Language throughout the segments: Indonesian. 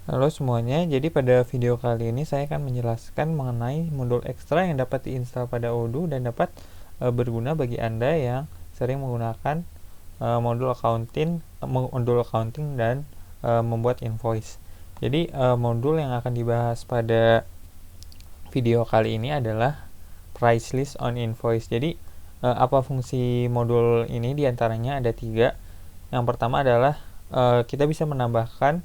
Halo semuanya, jadi pada video kali ini saya akan menjelaskan mengenai modul ekstra yang dapat diinstal pada Odoo dan dapat berguna bagi Anda yang sering menggunakan modul accounting dan membuat invoice. Jadi modul yang akan dibahas pada video kali ini adalah price list on invoice. Jadi apa fungsi modul ini? Diantaranya ada 3. Yang pertama adalah kita bisa menambahkan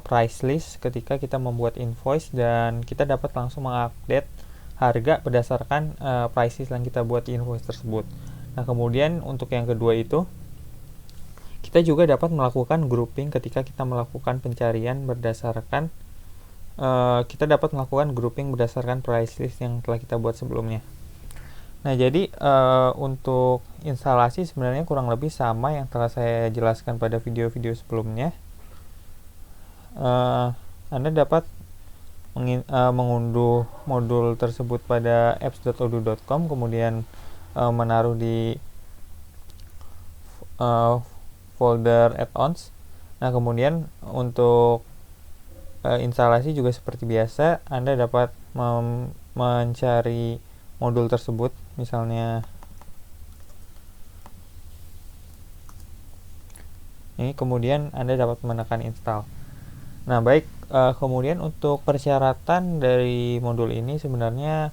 price list ketika kita membuat invoice dan kita dapat langsung mengupdate harga berdasarkan price list yang kita buat di invoice tersebut. Nah, kemudian untuk yang kedua itu kita juga dapat melakukan grouping ketika kita melakukan pencarian berdasarkan kita dapat melakukan grouping berdasarkan price list yang telah kita buat sebelumnya. Nah, jadi untuk instalasi sebenarnya kurang lebih sama yang telah saya jelaskan pada video-video sebelumnya. Anda dapat mengunduh modul tersebut pada apps.odoo.com, kemudian menaruh di folder add-ons. Nah, kemudian untuk instalasi juga seperti biasa, Anda dapat mencari modul tersebut, misalnya ini, kemudian Anda dapat menekan install. Nah, baik, kemudian untuk persyaratan dari modul ini sebenarnya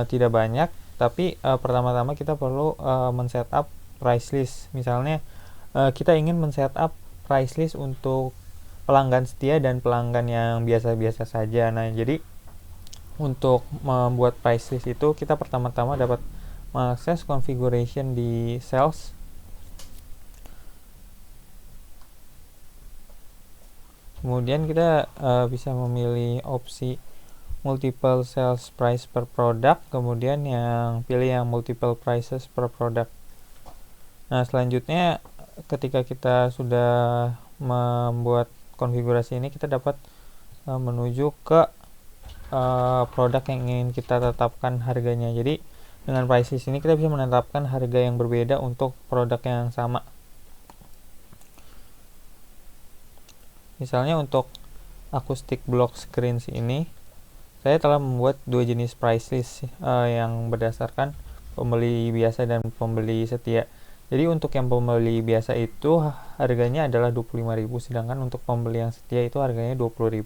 tidak banyak, tapi pertama-tama kita perlu men-setup price list. Misalnya kita ingin men-setup price list untuk pelanggan setia dan pelanggan yang biasa-biasa saja. Nah, jadi untuk membuat price list itu kita pertama-tama dapat mengakses configuration di sales. Kemudian kita bisa memilih opsi multiple sales price per product, kemudian pilih yang multiple prices per product. Nah, selanjutnya ketika kita sudah membuat konfigurasi ini, kita dapat menuju ke produk yang ingin kita tetapkan harganya. Jadi dengan price list ini kita bisa menetapkan harga yang berbeda untuk produk yang sama. Misalnya untuk acoustic block screens ini, saya telah membuat 2 jenis price list yang berdasarkan pembeli biasa dan pembeli setia. Jadi untuk yang pembeli biasa itu harganya adalah 25.000, sedangkan untuk pembeli yang setia itu harganya 20.000.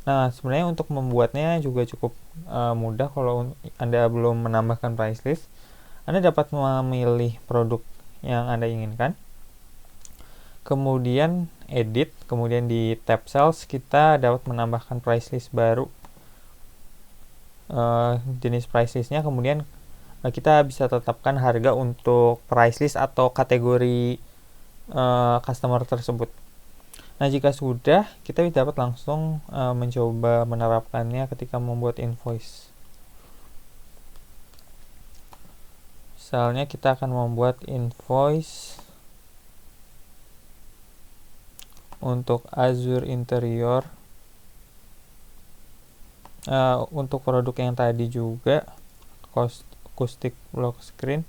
Nah, sebenarnya untuk membuatnya juga cukup mudah. Kalau Anda belum menambahkan price list, Anda dapat memilih produk yang Anda inginkan, kemudian edit, kemudian di tab sales kita dapat menambahkan price list baru, jenis price listnya, kemudian kita bisa tetapkan harga untuk price list atau kategori customer tersebut. Nah, jika sudah, kita dapat langsung mencoba menerapkannya ketika membuat invoice. Misalnya kita akan membuat invoice untuk Azure Interior, untuk produk yang tadi juga acoustic block screen.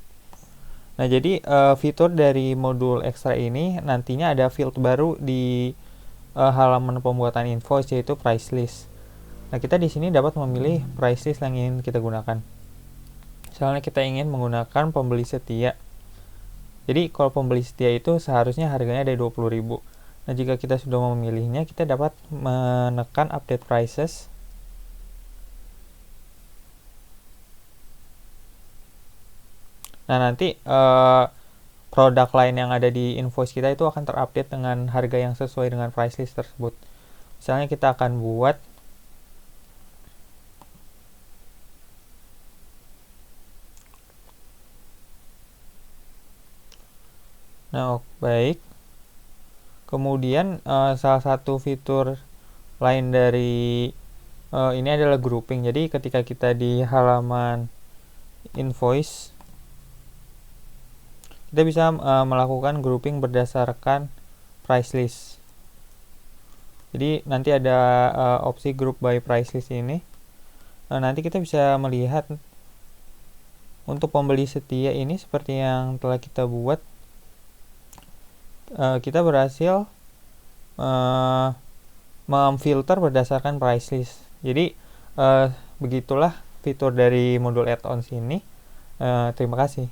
Nah, jadi fitur dari modul ekstra ini nantinya ada field baru di halaman pembuatan invoice, yaitu price list. Nah, kita di sini dapat memilih price list yang ingin kita gunakan. Misalnya kita ingin menggunakan pembeli setia. Jadi kalau pembeli setia itu seharusnya harganya ada 20.000. Nah, jika kita sudah memilihnya, kita dapat menekan update prices. Nah, nanti produk lain yang ada di invoice kita itu akan terupdate dengan harga yang sesuai dengan price list tersebut. Misalnya kita akan buat baik. Kemudian salah satu fitur lain dari ini adalah grouping. Jadi ketika kita di halaman invoice, kita bisa melakukan grouping berdasarkan price list. Jadi nanti ada opsi group by price list ini. Nanti kita bisa melihat untuk pembeli setia ini seperti yang telah kita buat. Kita berhasil memfilter berdasarkan price list. Jadi begitulah fitur dari modul add-ons ini. Terima kasih.